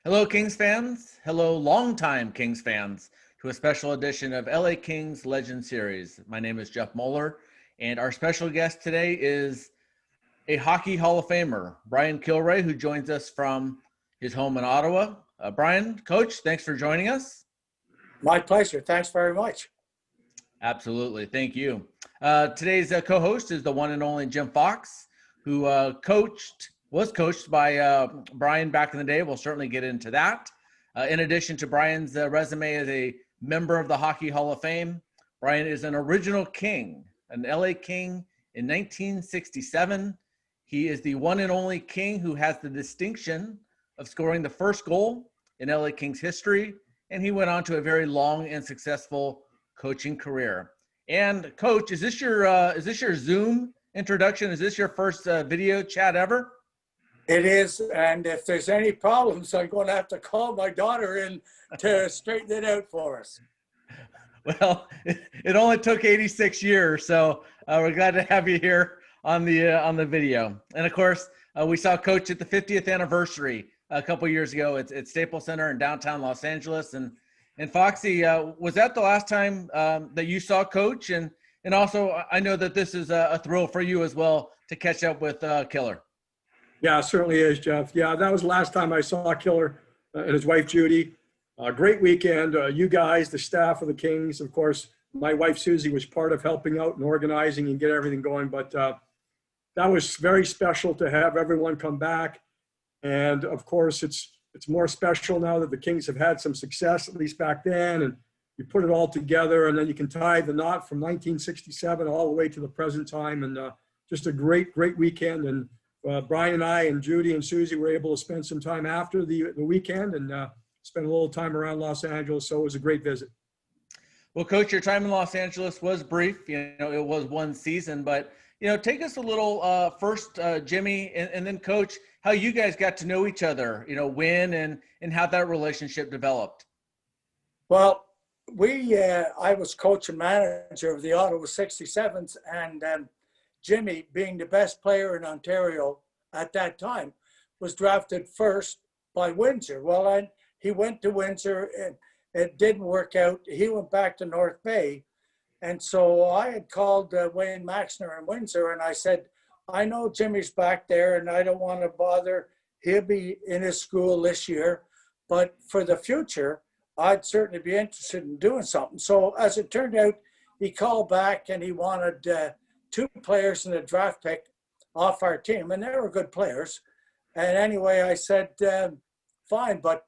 Hello, Kings fans. Hello, longtime Kings fans, to a special edition of LA Kings Legend Series. My name is Jeff Moeller, and our special guest today is a Hockey Hall of Famer, Brian Kilrea, who joins us from his home in Ottawa. Brian, Coach, thanks for joining us. My pleasure. Thanks very much. Absolutely. Thank you. Today's co-host is the one and only Jim Fox, who was coached by Brian back in the day. We'll certainly get into that. In addition to Brian's resume as a member of the Hockey Hall of Fame, Brian is an original King, an LA King in 1967. He is the one and only King who has the distinction of scoring the first goal in LA Kings history, and he went on to a very long and successful coaching career. And Coach, is this your Zoom introduction? Is this your first video chat ever? It is, and if there's any problems, I'm going to have to call my daughter in to straighten it out for us. Well, it only took 86 years, so we're glad to have you here on the video. And of course, we saw Coach at the 50th anniversary a couple years ago at Staples Center in downtown Los Angeles. And Foxy, was that the last time that you saw Coach? And also, I know that this is a thrill for you as well to catch up with Killer. Yeah, it certainly is, Jeff. Yeah, that was the last time I saw Killer and his wife, Judy. Great weekend. You guys, the staff of the Kings, of course, my wife, Susie, was part of helping out and organizing and get everything going. But that was very special to have everyone come back. And, of course, it's more special now that the Kings have had some success, at least back then. And you put it all together, and then you can tie the knot from 1967 all the way to the present time. And just a great, great weekend. And Brian and I and Judy and Susie were able to spend some time after the weekend and spend a little time around Los Angeles. So it was a great visit. Well, Coach, your time in Los Angeles was brief. It was one season, but take us a little first, Jimmy, and then Coach, how you guys got to know each other. When and how that relationship developed. Well, I was coach and manager of the Ottawa 67s, and Jimmy, being the best player in Ontario at that time, was drafted first by Windsor. Well, he went to Windsor, and it didn't work out. He went back to North Bay. And so I had called Wayne Maxner in Windsor, and I said, I know Jimmy's back there, and I don't want to bother. He'll be in his school this year. But for the future, I'd certainly be interested in doing something. So as it turned out, he called back, and he wanted two players in a draft pick off our team, and they were good players. And anyway, I said, fine, but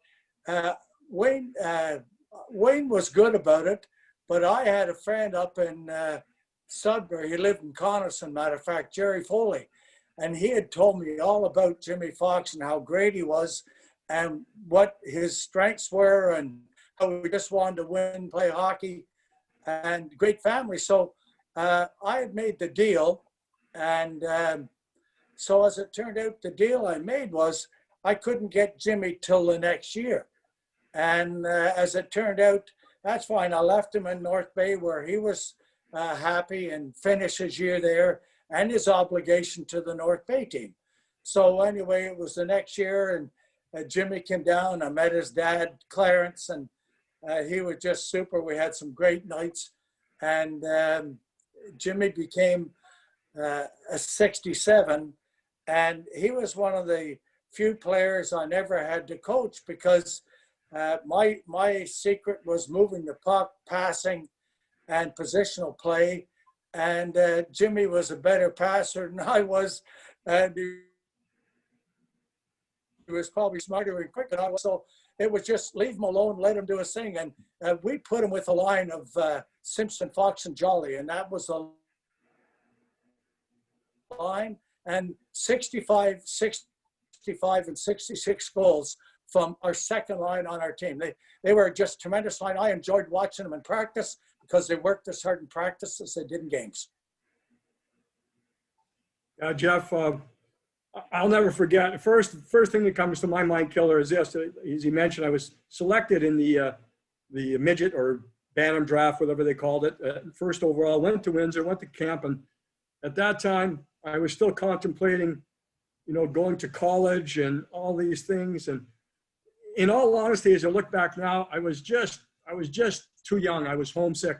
Wayne was good about it, but I had a friend up in Sudbury. He lived in Coniston, matter of fact, Jerry Foley, and he had told me all about Jimmy Fox and how great he was and what his strengths were and how he just wanted to win, play hockey, and great family. So I had made the deal, and so as it turned out, the deal I made was I couldn't get Jimmy till the next year. And as it turned out, that's fine. I left him in North Bay where he was happy and finished his year there and his obligation to the North Bay team. So anyway, it was the next year, and Jimmy came down. I met his dad, Clarence, and he was just super. We had some great nights, and Jimmy became a 67, and he was one of the few players I never had to coach because my secret was moving the puck, passing, and positional play. And Jimmy was a better passer than I was, and he was probably smarter and quicker than I was. So it was just leave him alone, let him do his thing. And we put him with a line of Simpson, Fox, and Jolly, and that was the line. And 65, and 66 goals from our second line on our team. They were just tremendous line. I enjoyed watching them in practice because they worked as hard in practice as they did in games. Jeff, I'll never forget. The first thing that comes to my mind, Killer, is this. As you mentioned, I was selected in the midget or Bantam draft, whatever they called it, first overall. Went to Windsor, went to camp, and at that time, I was still contemplating, going to college and all these things. And in all honesty, as I look back now, I was just too young. I was homesick.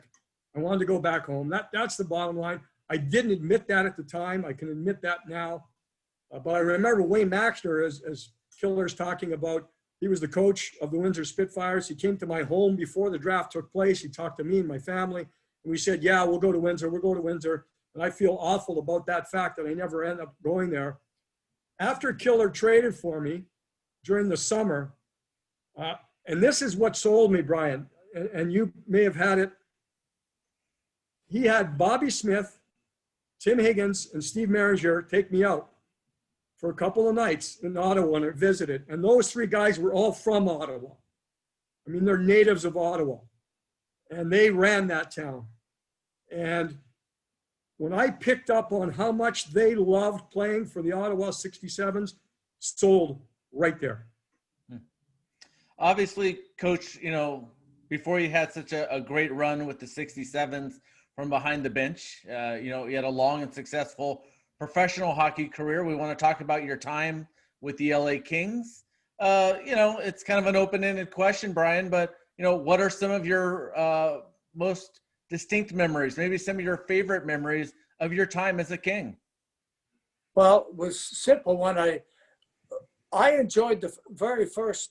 I wanted to go back home. That's the bottom line. I didn't admit that at the time. I can admit that now. But I remember Wayne Maxter, as Killer's talking about, he was the coach of the Windsor Spitfires. He came to my home before the draft took place. He talked to me and my family, and we said, yeah, we'll go to Windsor. We'll go to Windsor. And I feel awful about that fact that I never ended up going there. After Killer traded for me during the summer, and this is what sold me, Brian, and you may have had it. He had Bobby Smith, Tim Higgins, and Steve Maringer take me out for a couple of nights in Ottawa and I visited. And those three guys were all from Ottawa. I mean, they're natives of Ottawa. And they ran that town. And when I picked up on how much they loved playing for the Ottawa 67s, sold right there. Obviously, Coach, before you had such a great run with the 67s from behind the bench, you had a long and successful professional hockey career. We want to talk about your time with the LA Kings. It's kind of an open-ended question, Brian, but, what are some of your most distinct memories, maybe some of your favorite memories of your time as a King? Well, it was simple. When I enjoyed the very first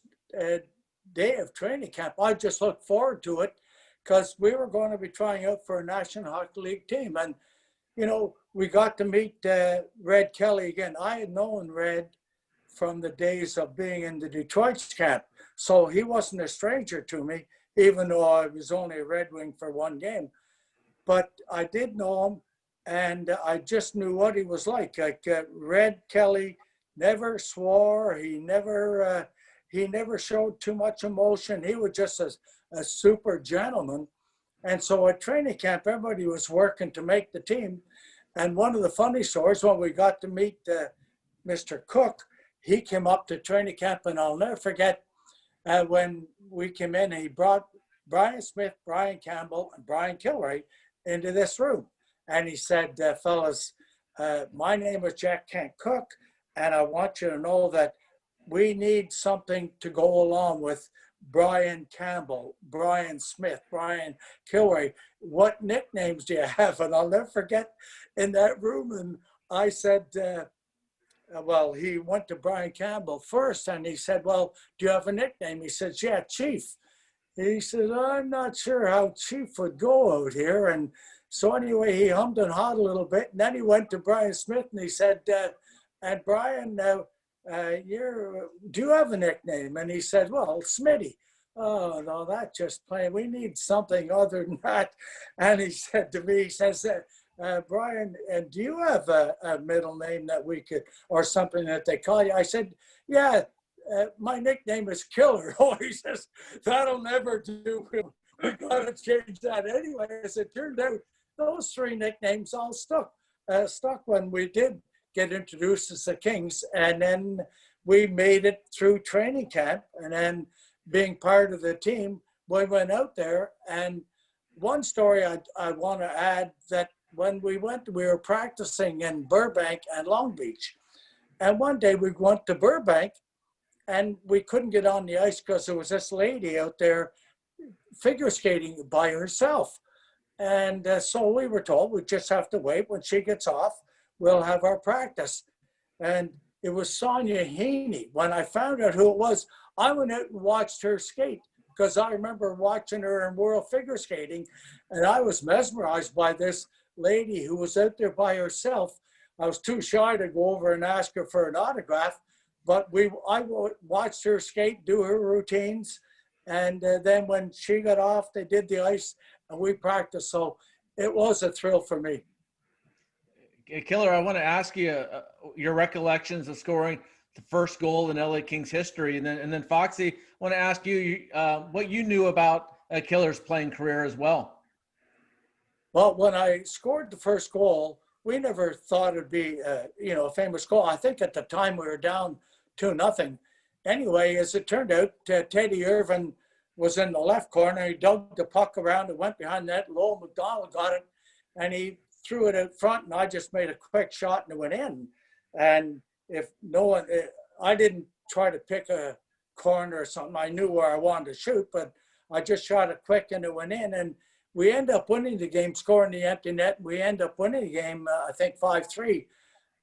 day of training camp. I just looked forward to it because we were going to be trying out for a National Hockey League team. And, we got to meet Red Kelly again. I had known Red from the days of being in the Detroit camp. So he wasn't a stranger to me, even though I was only a Red Wing for one game. But I did know him, and I just knew what he was like. Red Kelly never swore. He never showed too much emotion. He was just a super gentleman. And so at training camp, everybody was working to make the team. And one of the funny stories, when we got to meet Mr. Cook, he came up to training camp, and I'll never forget when we came in, he brought Brian Smith, Brian Campbell, and Brian Kilrea into this room. And he said, fellas, my name is Jack Kent Cook, and I want you to know that we need something to go along with Brian Campbell, Brian Smith, Brian Kilrea. What nicknames do you have? And I'll never forget in that room. And I said, well, he went to Brian Campbell first and he said, well, do you have a nickname? He says, yeah, Chief. He said, I'm not sure how Chief would go out here. And so anyway, he hummed and hawed a little bit. And then he went to Brian Smith and he said, and Brian, do you have a nickname? And he said, well, Smitty. Oh, no, that's just plain. We need something other than that. And he said to me, he says, Brian, do you have a middle name that we could, or something that they call you? I said, yeah, my nickname is Killer. Oh, he says, that'll never do. We got to change that anyway. As it turned out, those three nicknames all stuck when we did get introduced as the Kings. And then we made it through training camp. And then being part of the team, we went out there. And one story I want to add, that when we were practicing in Burbank and Long Beach. And one day we went to Burbank and we couldn't get on the ice because there was this lady out there figure skating by herself. And so we were told we just have to wait. When she gets off, we'll have our practice. And it was Sonia Heaney. When I found out who it was, I went out and watched her skate because I remember watching her in World Figure Skating. And I was mesmerized by this lady who was out there by herself. I was too shy to go over and ask her for an autograph, but I watched her skate, do her routines. And then when she got off, they did the ice and we practiced. So it was a thrill for me. Killer, I want to ask you your recollections of scoring the first goal in LA Kings history. And then Foxy, I want to ask you what you knew about Killer's playing career as well. Well, when I scored the first goal, we never thought it'd be a famous goal. I think at the time we were down 2-0. Anyway, as it turned out, Teddy Irvin was in the left corner. He dug the puck around and went behind that. Lowell McDonald got it, and he threw it out front, and I just made a quick shot and it went in. And if no one, I didn't try to pick a corner or something. I knew where I wanted to shoot, but I just shot it quick and it went in. And we end up winning the game, scoring the empty net. We end up winning the game, I think 5-3.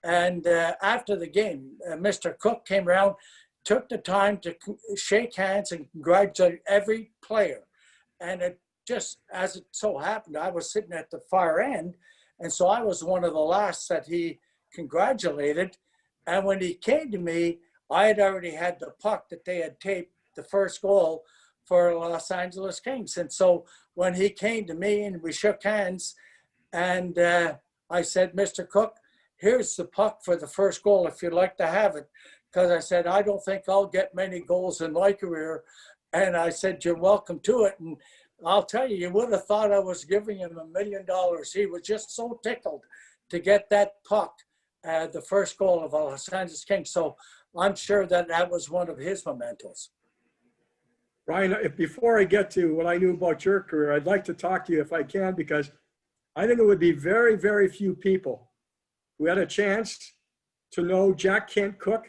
And after the game, Mr. Cook came around, took the time to shake hands and congratulate every player. And it just, as it so happened, I was sitting at the far end. And so I was one of the last that he congratulated. And when he came to me, I had already had the puck that they had taped the first goal for Los Angeles Kings. And so when he came to me and we shook hands, and I said, Mr. Cook, here's the puck for the first goal if you'd like to have it. Because I said, I don't think I'll get many goals in my career. And I said, you're welcome to it. And I'll tell you, you would have thought I was giving him $1 million. He was just so tickled to get that puck, the first goal of the Los Angeles Kings. So I'm sure that that was one of his mementos. Brian, before I get to what I knew about your career, I'd like to talk to you if I can, because I think it would be very, very few people who had a chance to know Jack Kent Cooke,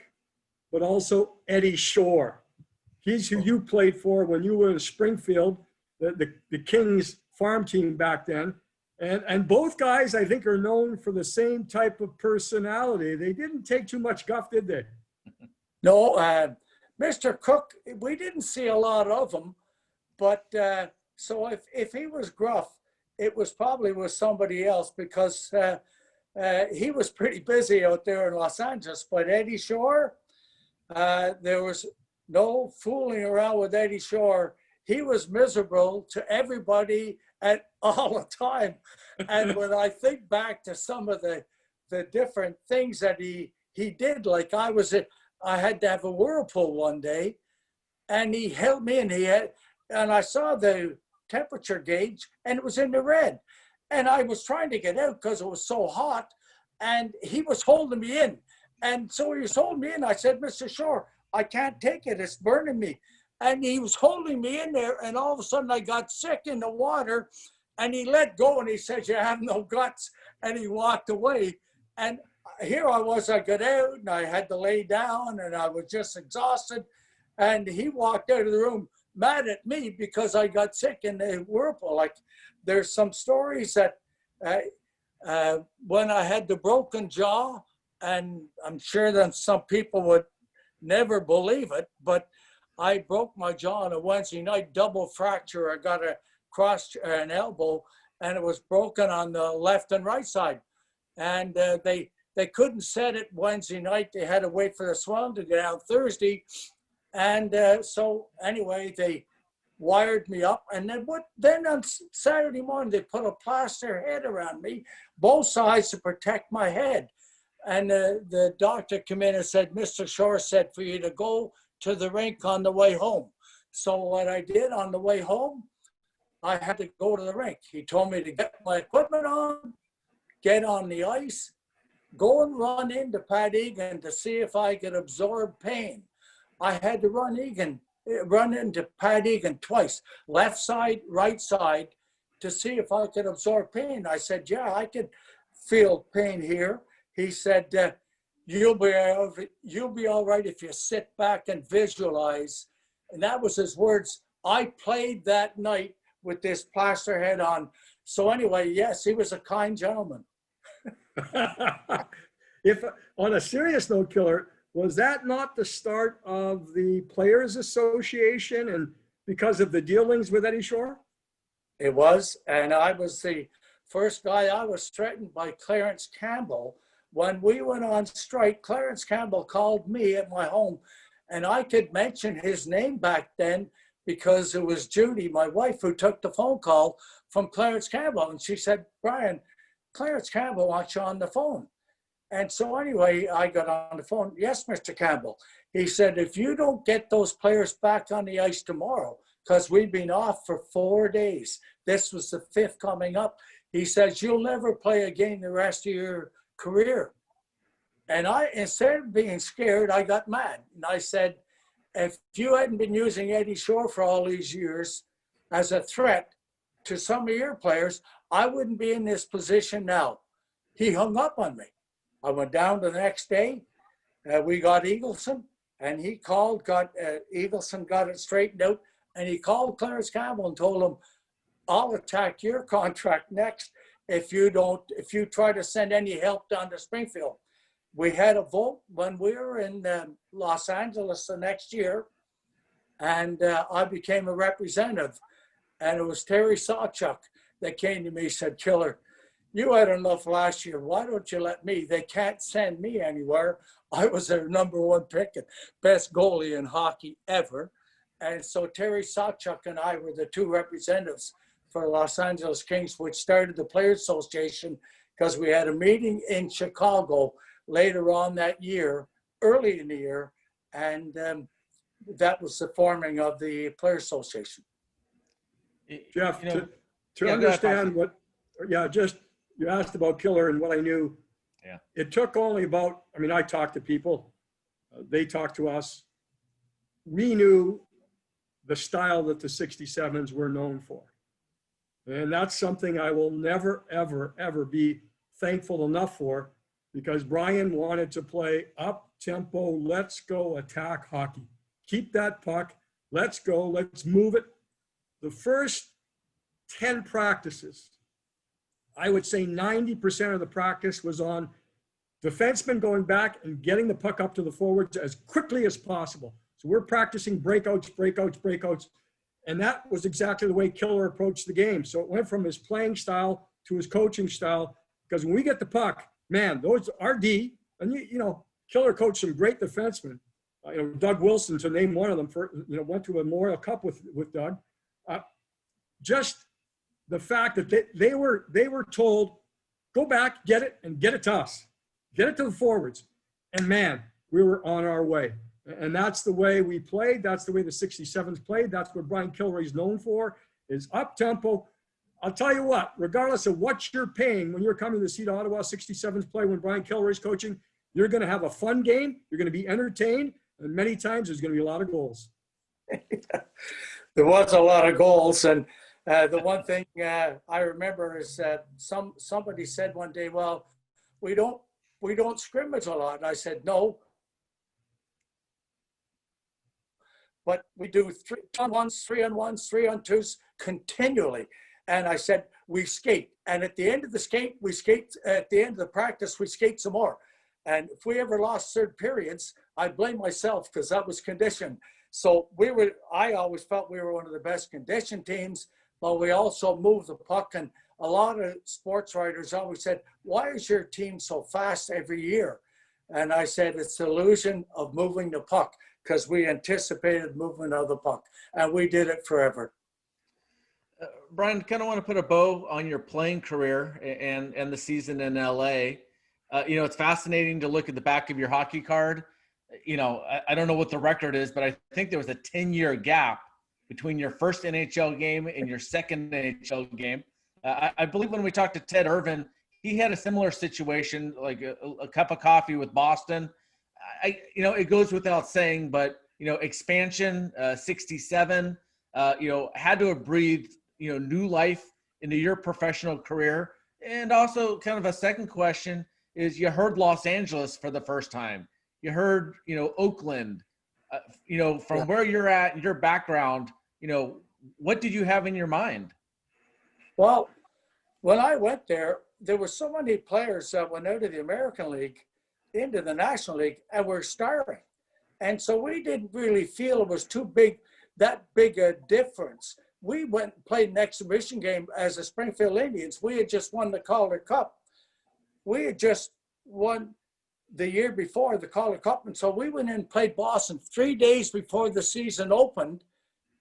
but also Eddie Shore. He's who you played for when you were in Springfield, the Kings farm team back then. And both guys, I think, are known for the same type of personality. They didn't take too much guff, did they? No, Mr. Cook, we didn't see a lot of him, but so if he was gruff, it was probably with somebody else, because he was pretty busy out there in Los Angeles. But Eddie Shore, there was no fooling around with Eddie Shore. He was miserable to everybody at all the time. And when I think back to some of the different things that he did, like I had to have a whirlpool one day, and he held me, and I saw the temperature gauge, and it was in the red. And I was trying to get out because it was so hot, and he was holding me in. And so he was holding me in. I said, Mr. Shore, I can't take it. It's burning me. And he was holding me in there, and all of a sudden I got sick in the water, and he let go, and he said, you have no guts. And he walked away. And here I was, I got out, and I had to lay down, and I was just exhausted. And he walked out of the room mad at me because I got sick in the whirlpool. Like, there's some stories that when I had the broken jaw, and I'm sure that some people would never believe it, but I broke my jaw on a Wednesday night, double fracture. I got an elbow, and it was broken on the left and right side. And they couldn't set it Wednesday night. They had to wait for the swelling to get out Thursday. And so anyway, they wired me up. And then on Saturday morning, they put a plaster head around me, both sides, to protect my head. And the doctor came in and said, Mr. Shore said for you to go to the rink on the way home. So what I did on the way home, I had to go to the rink. He told me to get my equipment on, get on the ice, go and run into Pat Egan to see if I could absorb pain. I had to run into Pat Egan twice, left side, right side, to see if I could absorb pain. I said, yeah, I could feel pain here. He said, you'll be all right if you sit back and visualize. And that was his words. I played that night with this plaster head on. So anyway, yes, he was a kind gentleman. If on a serious note, Killer, was that not the start of the Players Association, and because of the dealings with Eddie Shore? It was, and I was the first guy. I was threatened by Clarence Campbell. When we went on strike, Clarence Campbell called me at my home, and I could mention his name back then because it was Judy, my wife, who took the phone call from Clarence Campbell. And she said, Brian, Clarence Campbell wants you on the phone. And so anyway, I got on the phone. Yes, Mr. Campbell. He said, if you don't get those players back on the ice tomorrow, because we've been off for 4 days, this was the 5th coming up. He says, you'll never play a game the rest of your career. And I, instead of being scared, I got mad. And I said, if you hadn't been using Eddie Shore for all these years as a threat to some of your players, I wouldn't be in this position now. He hung up on me. I went down the next day. We got Eagleson. And he called, Eagleson got it straightened out, and he called Clarence Campbell and told him, I'll attack your contract next if you try to send any help down to Springfield. We had a vote when we were in Los Angeles the next year, and I became a representative. And it was Terry Sawchuk that came to me and said, Killer, you had enough last year. Why don't you let me? They can't send me anywhere. I was their number one pick and best goalie in hockey ever. And so Terry Sawchuk and I were the two representatives for Los Angeles Kings, which started the Players Association, because we had a meeting in Chicago later on that year, early in the year, and that was the forming of the Players Association. Jeff, You know, to understand what, you asked about Killer and what I knew. Yeah. It took only about, I talked to people, they talked to us. We knew the style that the 67s were known for. And that's something I will never, ever, ever be thankful enough for, because Brian wanted to play up-tempo, let's go attack hockey. Keep that puck, let's go, let's move it. The first 10 practices, I would say 90% of the practice was on defensemen going back and getting the puck up to the forwards as quickly as possible. So we're practicing breakouts. And that was exactly the way Killer approached the game. So it went from his playing style to his coaching style, because when we get the puck, man, those RD, and Killer coached some great defensemen. Doug Wilson, to name one of them, went to a Memorial Cup with Doug. Just the fact that they were told, go back, get it, and get it to us. Get it to the forwards. And man, we were on our way. And that's the way we played. That's the way the 67s played. That's what Brian Kilrea is known for, is up-tempo. I'll tell you what, regardless of what you're paying when you're coming to see the Ottawa 67s play, when Brian Kilrea is coaching, you're going to have a fun game. You're going to be entertained. And many times there's going to be a lot of goals. There was a lot of goals. And the one thing I remember is somebody said one day, well, we don't scrimmage a lot. And I said, no. But we do 3-on-1s, 3-on-1s, 3-on-2s continually. And I said, we skate. And at the end of the skate, we skate. At the end of the practice, we skate some more. And if we ever lost third periods, I blame myself, because that was condition. So I always felt we were one of the best conditioned teams, but we also moved the puck. And a lot of sports writers always said, why is your team so fast every year? And I said, it's the illusion of moving the puck, because we anticipated movement of the puck, and we did it forever. Brian, kind of want to put a bow on your playing career and the season in LA. It's fascinating to look at the back of your hockey card. I don't know what the record is, but I think there was a 10-year gap between your first NHL game and your second NHL game. I believe when we talked to Ted Irvin, he had a similar situation, like a cup of coffee with Boston. It goes without saying, but, expansion, 67, had to have breathed, new life into your professional career. And also kind of a second question is, you heard Los Angeles for the first time. You heard, Oakland, from where you're at, your background, what did you have in your mind? Well, when I went there were so many players that went out of the American League into the National League and were starring. And so we didn't really feel it was that big a difference. We went and played an exhibition game as the Springfield Indians. We had just won the Calder Cup. We had just won the year before the Calder Cup. And so we went in and played Boston 3 days before the season opened,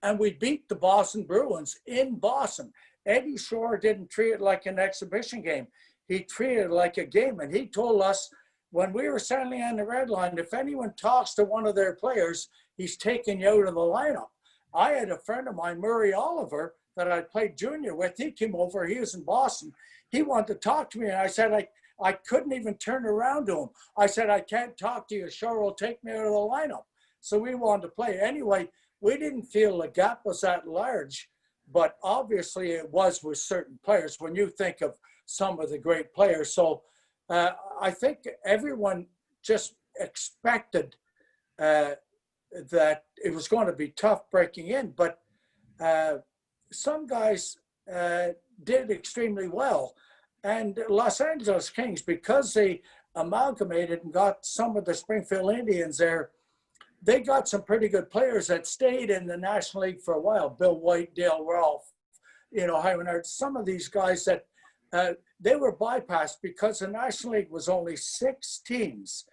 and we beat the Boston Bruins in Boston. Eddie Shore didn't treat it like an exhibition game. He treated it like a game. And he told us when we were standing on the red line, if anyone talks to one of their players, he's taking you out of the lineup. I had a friend of mine, Murray Oliver, that I played junior with. He came over, he was in Boston. He wanted to talk to me. And I said, I couldn't even turn around to him. I said, I can't talk to you. Shore will take me out of the lineup. So we wanted to play. Anyway, we didn't feel the gap was that large, but obviously it was with certain players when you think of some of the great players. So I think everyone just expected that it was going to be tough breaking in, but some guys did extremely well. And Los Angeles Kings, because they amalgamated and got some of the Springfield Indians there, they got some pretty good players that stayed in the National League for a while. Bill White, Dale Ralph, Hyman Hart, some of these guys that they were bypassed because the National League was only 6 teams.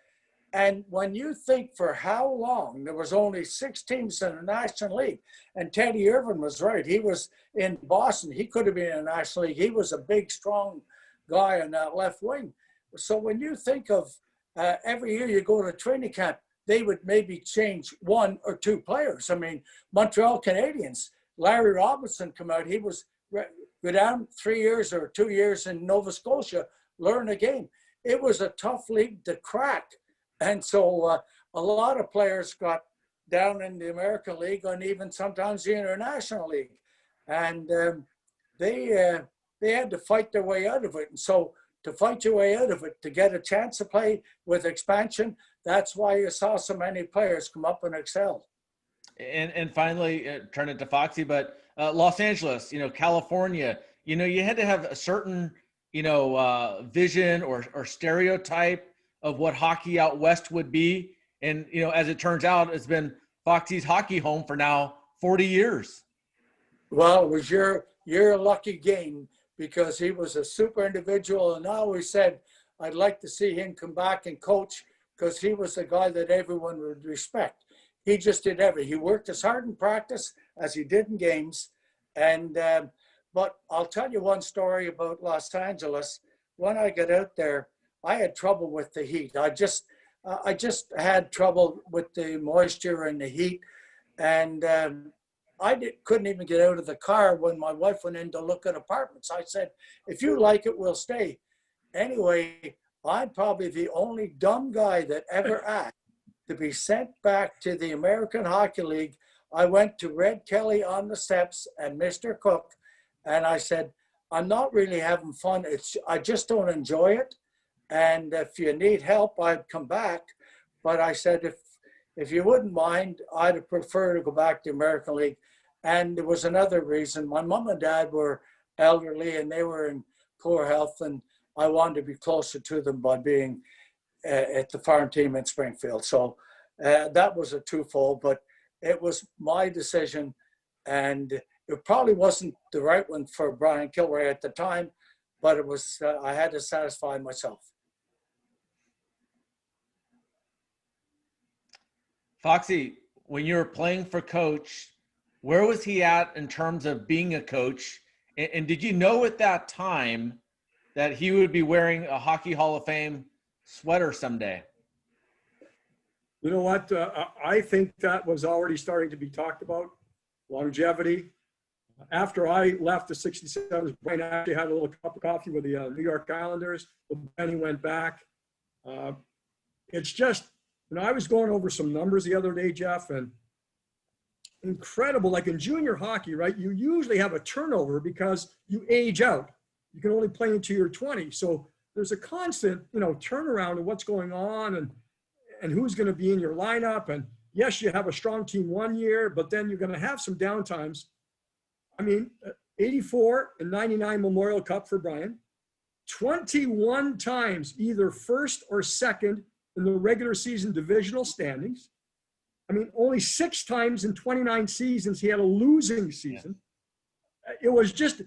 And when you think for how long there was only 6 teams in the National League, and Teddy Irvin was right. He was in Boston. He could have been in the National League. He was a big, strong guy on that left wing. So when you think of every year you go to training camp, they would maybe change 1 or 2 players. I mean, Montreal Canadiens, Larry Robinson come out. He was go down 3 years or 2 years in Nova Scotia, learn a game. It was a tough league to crack. And so a lot of players got down in the American League and even sometimes the International League. And they had to fight their way out of it. And so to fight your way out of it, to get a chance to play with expansion, that's why you saw so many players come up and excel. And finally, turn it to Foxy, but Los Angeles, California, you had to have a certain, vision or stereotype of what hockey out west would be. And, as it turns out, it's been Foxy's hockey home for now 40 years. Well, it was your lucky game because he was a super individual. And I always said, I'd like to see him come back and coach because he was the guy that everyone would respect. He just did everything. He worked as hard in practice as he did in games. And, but I'll tell you one story about Los Angeles. When I got out there, I had trouble with the heat. I just had trouble with the moisture and the heat. And couldn't even get out of the car when my wife went in to look at apartments. I said, if you like it, we'll stay. Anyway, I'm probably the only dumb guy that ever asked to be sent back to the American Hockey League. I went to Red Kelly on the steps and Mr. Cook, and I said, I'm not really having fun. I just don't enjoy it. And if you need help, I'd come back. But I said, if you wouldn't mind, I'd prefer to go back to the American League. And there was another reason. My mom and dad were elderly and they were in poor health, and I wanted to be closer to them by being at the farm team in Springfield. So that was a twofold, but it was my decision, and it probably wasn't the right one for Brian Kilrea at the time, but it was, I had to satisfy myself. Foxy, when you were playing for Coach, where was he at in terms of being a coach? And did you know at that time that he would be wearing a Hockey Hall of Fame sweater someday? You know what? I think that was already starting to be talked about, longevity. After I left the 67, Brian actually had a little cup of coffee with the New York Islanders. Then he went back. It's just, I was going over some numbers the other day, Jeff, and incredible. Like in junior hockey, right? You usually have a turnover because you age out. You can only play until you're 20. So there's a constant, turnaround of what's going on and who's going to be in your lineup. And yes, you have a strong team one year, but then you're going to have some downtimes. 84 and 99 Memorial Cup for Brian, 21 times either first or second in the regular season divisional standings. Only 6 times in 29 seasons he had a losing season. It was just,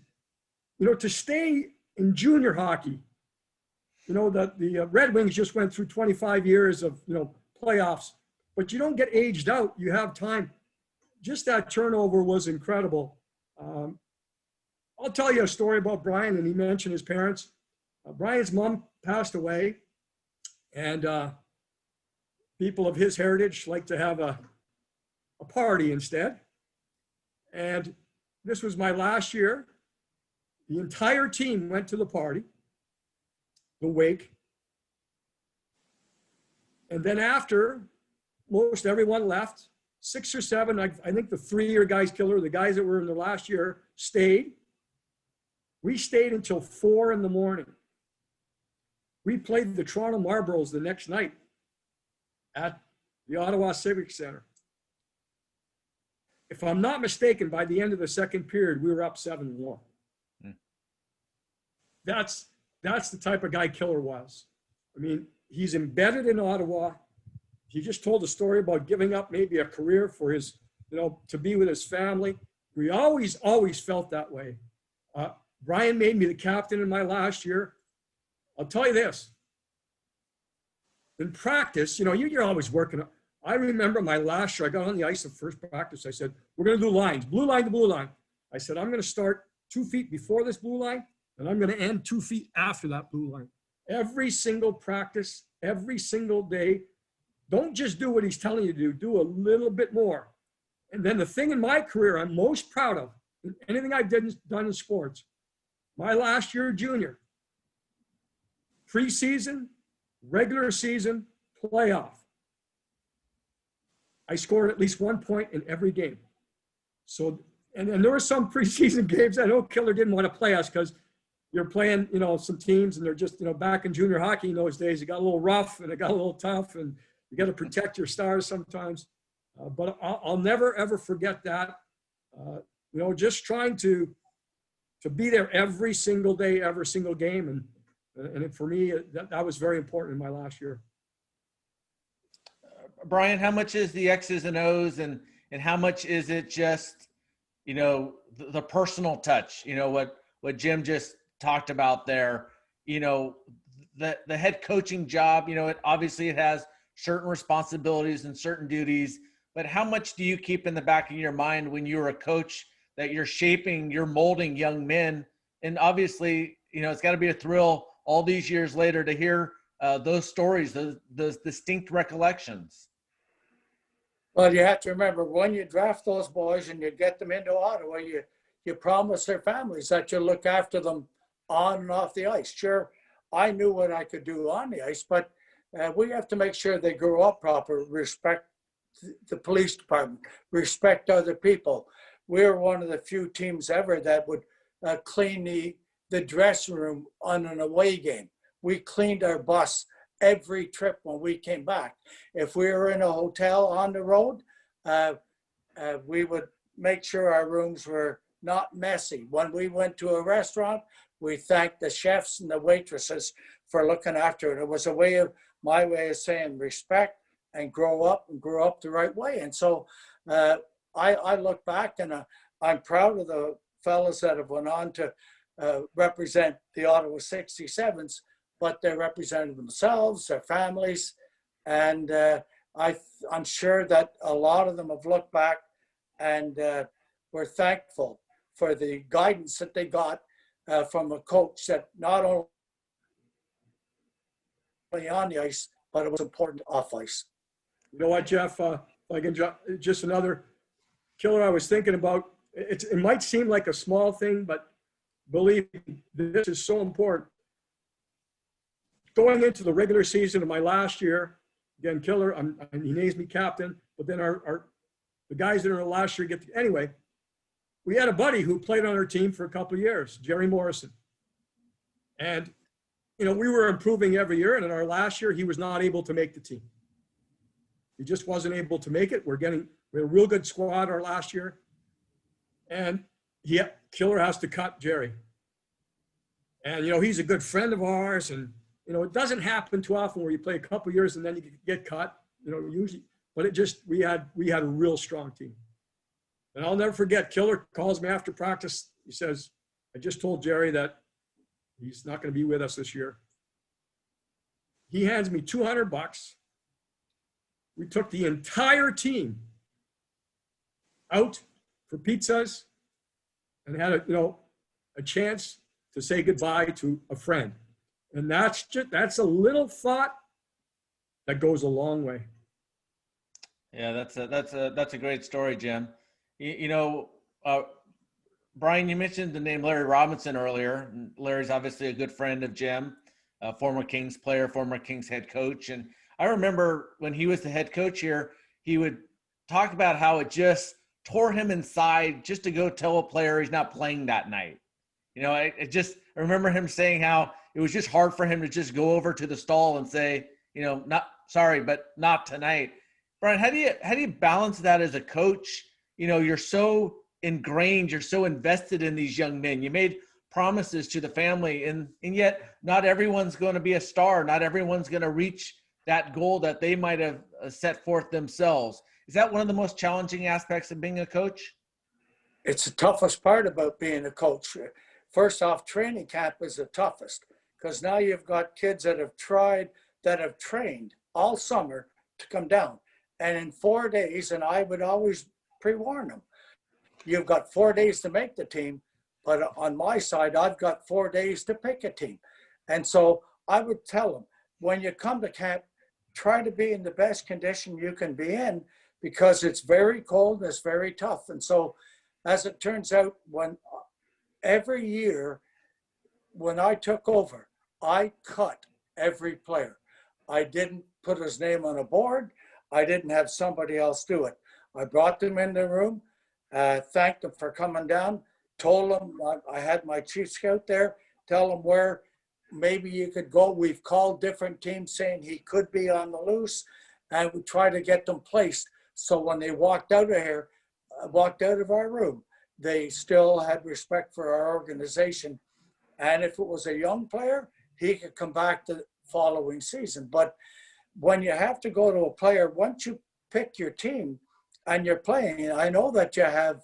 to stay in junior hockey, the Red Wings just went through 25 years of, playoffs, but you don't get aged out. You have time. Just that turnover was incredible. I'll tell you a story about Brian, and he mentioned his parents. Brian's mom passed away, and people of his heritage like to have a party instead. And this was my last year. The entire team went to the party, the wake. And then after, most everyone left. 6 or 7, I think the 3-year guys, Killer, the guys that were in the last year, stayed. We stayed until 4 a.m. We played the Toronto Marlboros the next night at the Ottawa Civic Center. if I'm not mistaken, by the end of the second period, we were up 7-1. Hmm. That's the type of guy Killer was. I mean, he's embedded in Ottawa. He just told a story about giving up maybe a career for his, to be with his family. We always felt that way. Brian made me the captain in my last year. I'll tell you this. In practice, you're always working. I remember my last year, I got on the ice at first practice. I said, we're going to do lines, blue line to blue line. I said, I'm going to start 2 feet before this blue line, and I'm going to end 2 feet after that blue line. Every single practice, every single day. Don't just do what he's telling you to do. Do a little bit more. And then the thing in my career I'm most proud of, anything I've done in sports, my last year junior, preseason, regular season, playoff, I scored at least 1 point in every game. So, and there were some preseason games I know Killer didn't want to play us because you're playing, some teams and they're just, back in junior hockey in those days, it got a little rough and it got a little tough and you got to protect your stars sometimes. But I'll never, ever forget that. Just trying to be there every single day, every single game. And for me, that was very important in my last year. Brian, how much is the X's and O's and how much is it just, the personal touch, what Jim just talked about there, the head coaching job, obviously it has certain responsibilities and certain duties, but how much do you keep in the back of your mind when you're a coach that you're molding young men? And obviously, it's got to be a thrill all these years later to hear those stories, those distinct recollections. Well, you have to remember when you draft those boys and you get them into Ottawa, you promise their families that you'll look after them on and off the ice. Sure, I knew what I could do on the ice, but we have to make sure they grow up proper, respect the police department, respect other people. We're one of the few teams ever that would clean the dressing room on an away game. We cleaned our bus every trip when we came back. If we were in a hotel on the road, we would make sure our rooms were not messy. When we went to a restaurant, we thanked the chefs and the waitresses for looking after it. It was my way of saying respect and grow up the right way. And so I look back and I'm proud of the fellas that have went on to represent the Ottawa 67s, but they represented themselves, their families, and I'm sure that a lot of them have looked back and were thankful for the guidance that they got from a coach that not only on the ice, but it was important off ice. You know what, Jeff? I can just another Killer I was thinking about. It might seem like a small thing, but believe me, this is so important. Going into the regular season of my last year, again, Killer, he names me captain, but then the guys that are in the last year anyway, we had a buddy who played on our team for a couple of years, Jerry Morrison. And, we were improving every year. And in our last year, he was not able to make the team. He just wasn't able to make it. We had a real good squad our last year. And Killer has to cut Jerry. And, he's a good friend of ours. And, it doesn't happen too often where you play a couple of years and then you get cut, usually. But we had a real strong team. And I'll never forget, Killer calls me after practice. He says, I just told Jerry that he's not going to be with us this year. He hands me $200. We took the entire team out for pizzas and had a chance to say goodbye to a friend. And that's a little thought that goes a long way. Yeah, that's a great story, Jim. Brian, you mentioned the name Larry Robinson earlier. Larry's obviously a good friend of Jim, a former Kings player, former Kings head coach. And I remember when he was the head coach here, he would talk about how it just tore him inside just to go tell a player he's not playing that night. I remember him saying how it was just hard for him to just go over to the stall and say, not sorry, but not tonight. Brian, how do you balance that as a coach you're so ingrained, you're so invested in these young men. You made promises to the family, and yet not everyone's going to be a star. Not everyone's going to reach that goal that they might have set forth themselves. Is that one of the most challenging aspects of being a coach? It's the toughest part about being a coach. First off, training camp is the toughest because now you've got kids that have trained all summer to come down. And in 4 days, and I would always pre-warn them, you've got 4 days to make the team, but on my side, I've got 4 days to pick a team. And so I would tell them, when you come to camp, try to be in the best condition you can be in because it's very cold and it's very tough. And so as it turns out, every year when I took over, I cut every player. I didn't put his name on a board. I didn't have somebody else do it. I brought them in the room, thanked them for coming down, told them I had my chief scout there, tell them where maybe you could go. We've called different teams saying he could be on the loose, and we try to get them placed. So when they walked out of our room, they still had respect for our organization. And if it was a young player, he could come back the following season. But when you have to go to a player, once you pick your team and you're playing, I know that you have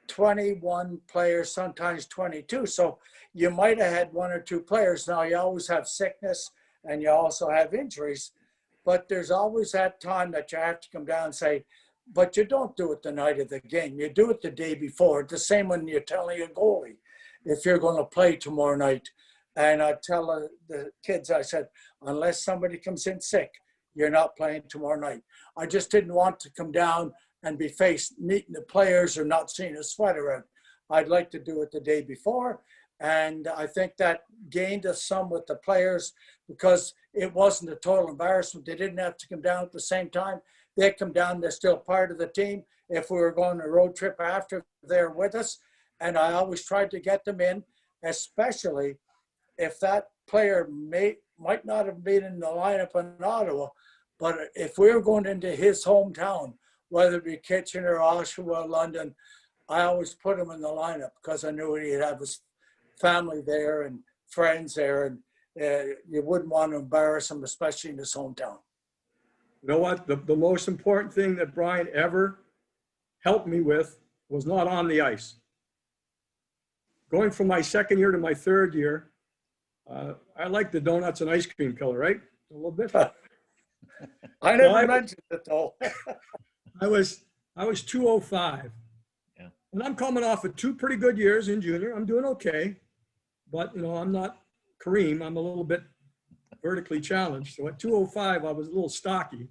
21 players, sometimes 22. So you might have had 1 or 2 players. Now you always have sickness and you also have injuries, but there's always that time that you have to come down and say, but you don't do it the night of the game. You do it the day before. The same when you're telling a goalie, if you're going to play tomorrow night. And I tell the kids, I said, unless somebody comes in sick, you're not playing tomorrow night. I just didn't want to come down and be meeting the players or not seeing a sweat around. I'd like to do it the day before. And I think that gained us some with the players because it wasn't a total embarrassment. They didn't have to come down at the same time. They come down, they're still part of the team. If we were going on a road trip after, they're with us. And I always tried to get them in, especially if that player might not have been in the lineup in Ottawa, but if we were going into his hometown, whether it be Kitchener, Oshawa, London, I always put him in the lineup because I knew he'd have his family there and friends there, and you wouldn't want to embarrass him, especially in his hometown. You know what? The most important thing that Brian ever helped me with was not on the ice. Going from my second year to my third year, I like the donuts and ice cream pillar, right? A little bit. I never mentioned it though. I was 205. Yeah. And I'm coming off of 2 pretty good years in junior. I'm doing okay. But, I'm not Kareem. I'm a little bit vertically challenged. So at 205, I was a little stocky.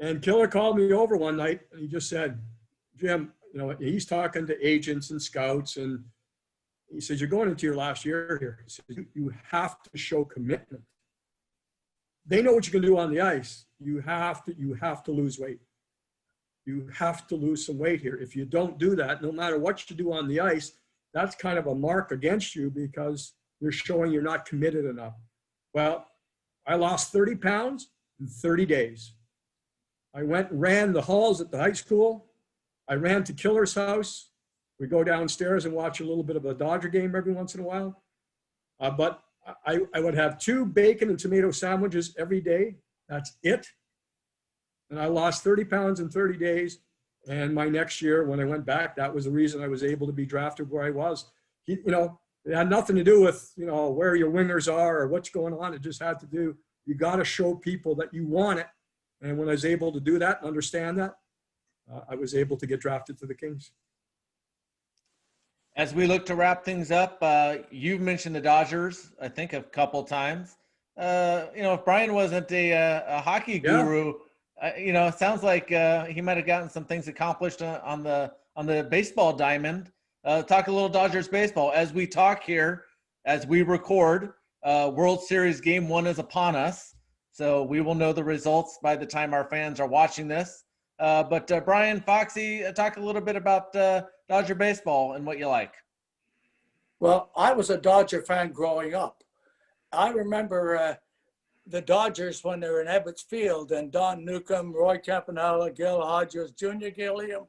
And Killer called me over one night and he just said, Jim, he's talking to agents and scouts, and he says, you're going into your last year here. He says, you have to show commitment. They know what you can do on the ice. You have to lose weight. You have to lose some weight here. If you don't do that, no matter what you do on the ice, that's kind of a mark against you because you're showing you're not committed enough. Well, I lost 30 pounds in 30 days. I went and ran the halls at the high school. I ran to Killer's house. We go downstairs and watch a little bit of a Dodger game every once in a while. But I would have 2 bacon and tomato sandwiches every day. That's it. And I lost 30 pounds in 30 days. And my next year, when I went back, that was the reason I was able to be drafted where I was. It had nothing to do with, where your wingers are or what's going on. It just had to do, you got to show people that you want it. And when I was able to do that and understand that, I was able to get drafted to the Kings. As we look to wrap things up, you've mentioned the Dodgers, I think, a couple times. If Brian wasn't a hockey guru, it sounds like he might have gotten some things accomplished on the baseball diamond. Talk a little Dodgers baseball. As we talk here, as we record, World Series Game 1 is upon us. So we will know the results by the time our fans are watching this. But Brian, Foxy, talk a little bit about Dodger baseball and what you like. Well, I was a Dodger fan growing up. I remember the Dodgers when they were in Ebbets Field, and Don Newcomb, Roy Campanella, Gil Hodges, Junior Gilliam,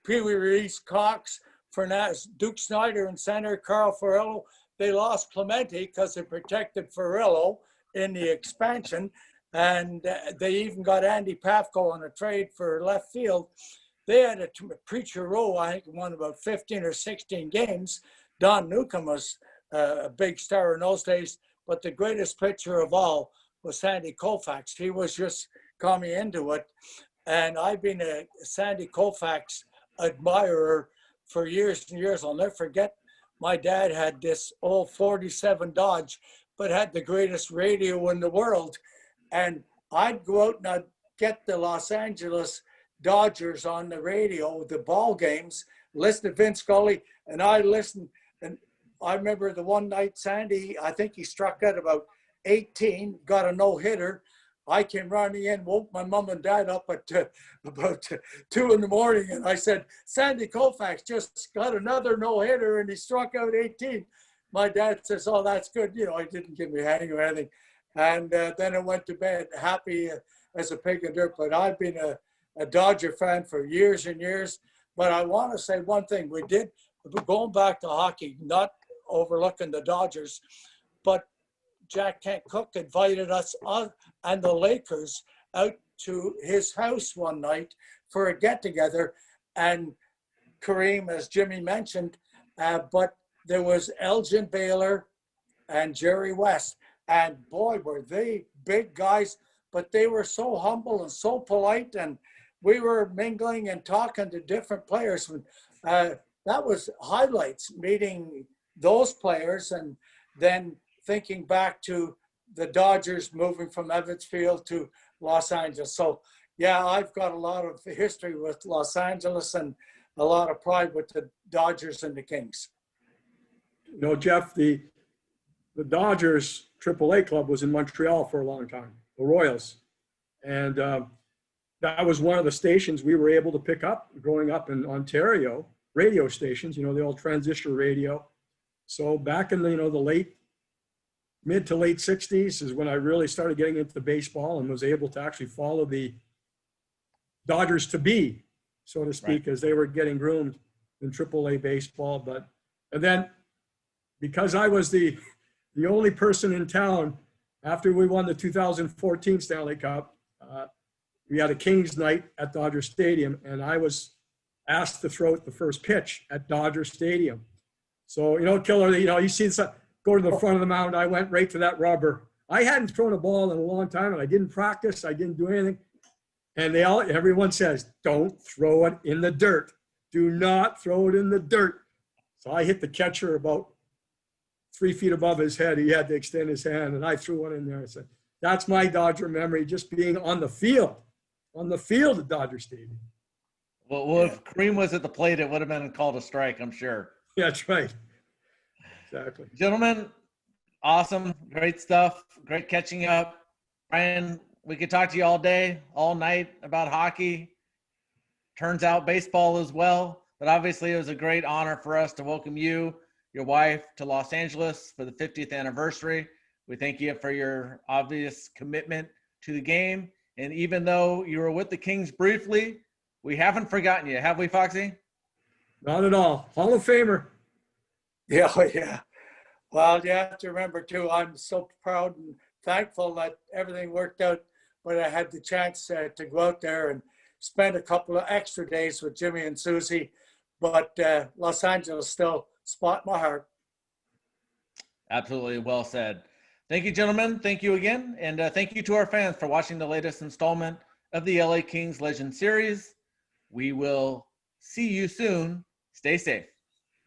Pee Wee Reese, Cox, Fernandez, Duke Snyder in center, Carl Ferrello. They lost Clemente because they protected Ferrello in the expansion. And they even got Andy Pafko on a trade for left field. They had a preacher row, I think, won about 15 or 16 games. Don Newcomb was a big star in those days, but the greatest pitcher of all was Sandy Koufax. He was just coming into it. And I've been a Sandy Koufax admirer for years and years. I'll never forget, my dad had this old 47 Dodge, but had the greatest radio in the world. And I'd go out and I'd get the Los Angeles Dodgers on the radio, the ball games, listen to Vince Scully, and I listened. And I remember the one night Sandy, I think he struck out about 18, got a no-hitter. I came running in, woke my mom and dad up at about 2 in the morning, and I said, Sandy Koufax just got another no-hitter, and he struck out 18. My dad says, oh, that's good. You know, he didn't give me a hang or anything. And then I went to bed happy as a pig in dirt. But I've been a Dodger fan for years and years. But I want to say one thing. We did, going back to hockey, not overlooking the Dodgers, but Jack Kent Cook invited us and the Lakers out to his house one night for a get-together. And Kareem, as Jimmy mentioned, but there was Elgin Baylor and Jerry West. And boy, were they big guys, but they were so humble and so polite. And we were mingling and talking to different players. That was highlights, meeting those players, and then thinking back to the Dodgers moving from Evansville to Los Angeles. So, yeah, I've got a lot of history with Los Angeles and a lot of pride with the Dodgers and the Kings. You know, Jeff, the Dodgers AAA club was in Montreal for a long time, the Royals. And that was one of the stations we were able to pick up growing up in Ontario, radio stations, you know, the old transistor radio. So back in the, the mid to late 60s is when I really started getting into baseball and was able to actually follow the Dodgers to be, so to speak, as they were getting groomed in AAA baseball. And then because I was the only person in town after we won the 2014 Stanley Cup, we had a Kings night at Dodger Stadium, and I was asked to throw the first pitch at Dodger Stadium. So, Killer, you see this, go to the front of the mound. I went right to that rubber. I hadn't thrown a ball in a long time, and I didn't practice. I didn't do anything. And everyone says, don't throw it in the dirt. Do not throw it in the dirt. So I hit the catcher about 3 feet above his head. He had to extend his hand, and I threw one in there. I said, that's my Dodger memory, just being on the field at Dodger Stadium. Well, if Kareem was at the plate, it would have been called a strike, I'm sure. Yeah, that's right. Exactly. Gentlemen, awesome. Great stuff. Great catching up. Brian, we could talk to you all day, all night about hockey. Turns out baseball as well. But obviously, it was a great honor for us to welcome you, your wife, to Los Angeles for the 50th anniversary. We thank you for your obvious commitment to the game. And even though you were with the Kings briefly, we haven't forgotten you, have we, Foxy? Not at all. Hall of Famer. Yeah. Well, you have to remember, too, I'm so proud and thankful that everything worked out, but I had the chance to go out there and spend a couple of extra days with Jimmy and Susie. But Los Angeles still spot in my heart. Absolutely. Well said. Thank you, gentlemen. Thank you again. And thank you to our fans for watching the latest installment of the LA Kings Legend Series. We will see you soon. Stay safe.